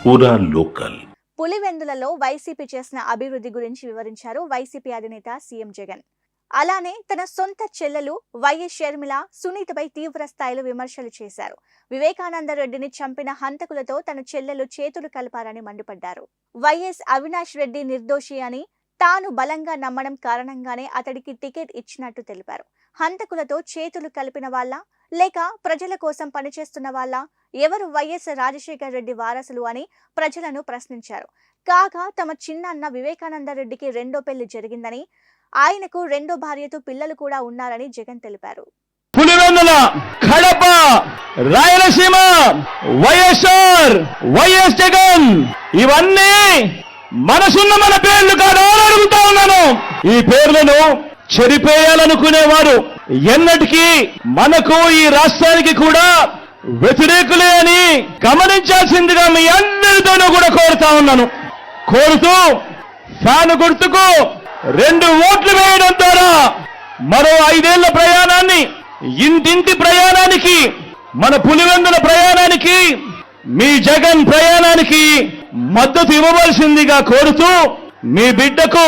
పూరా local. పులివెందులలో YCP చేసిన అభివృద్ధి గురించి వివరించారు వైసీపీ అధినేత సీఎం జగన్. అలానే తన సొంత చెల్లెలు వైఎస్ షర్మిల సునీతపై తీవ్ర స్థాయిలో విమర్శలు చేశారు. వివేకానంద రెడ్డిని చంపిన హంతకులతో తన చెల్లెలు చేతులు కలిపారని మండిపడ్డారు. వైఎస్ అవినాష్ రెడ్డి నిర్దోషి అని తాను బలంగా నమ్మడం కారణంగానే అతడికి టికెట్ ఇచ్చినట్టు తెలిపారు. హంతకులతో చేతులు కలిపిన వాళ్ళ లేక ప్రజల కోసం పనిచేస్తున్న వాళ్ళ, ఎవరు వైఎస్ రాజశేఖర్ రెడ్డి వారసులు అని ప్రజలను ప్రశ్నించారు. కాగా తమ చిన్నాన్న వివేకానంద రెడ్డికి రెండో పెళ్లి జరిగిందని, ఆయనకు రెండో భార్యతో పిల్లలు కూడా ఉన్నారని జగన్ తెలిపారు. పులివెందుల, కడప, రాయలసీమ, వైఎస్ఆర్, వైఎస్ జగన్ ఇవన్నీ మనసున్న మన పేర్లు కాదు అని అడుగుతా ఉన్నాను. ఈ పేర్లను చెరిపేయాలనుకునేవారు ఎన్నటికీ మనకు ఈ రాష్ట్రానికి కూడా వ్యతిరేకులే అని గమనించాల్సిందిగా మీ అందరితోనూ కూడా కోరుతా ఉన్నాను. కోరుతూ ఫ్యాన్ గుర్తుకు 2 ఓట్లు వేయడం ద్వారా మరో 5 ఏళ్ల ప్రయాణాన్ని, ఇంటింటి ప్రయాణానికి, మన పులివెందుల ప్రయాణానికి, మీ జగన్ ప్రయాణానికి మద్దతు ఇవ్వవలసిందిగా కోరుతూ, మీ బిడ్డకు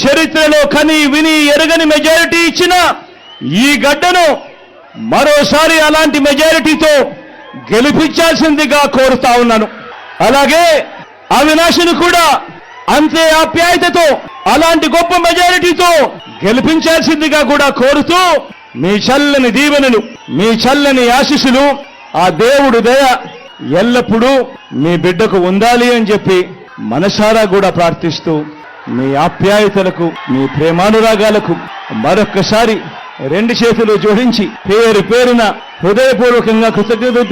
చరిత్రలో కని విని ఎరగని మెజారిటీ ఇచ్చిన ఈ గడ్డను మరోసారి అలాంటి మెజారిటీతో గెలిపించాల్సిందిగా కోరుతా ఉన్నాను. అలాగే అవినాష్ను కూడా అంతే ఆప్యాయతతో అలాంటి గొప్ప మెజారిటీతో గెలిపించాల్సిందిగా కూడా కోరుతూ, మీ చల్లని దీవెనలు, మీ చల్లని ఆశీస్సులు, ఆ దేవుడు దయ ఎల్లప్పుడూ మీ బిడ్డకు ఉండాలి అని చెప్పి మనసారా కూడా ప్రార్థిస్తూ, మీ ఆప్యాయతలకు, మీ ప్రేమానురాగాలకు మరొక్కసారి 2 చేతులు జోడించి పేరు పేరున హృదయపూర్వకంగా కృతజ్ఞతలు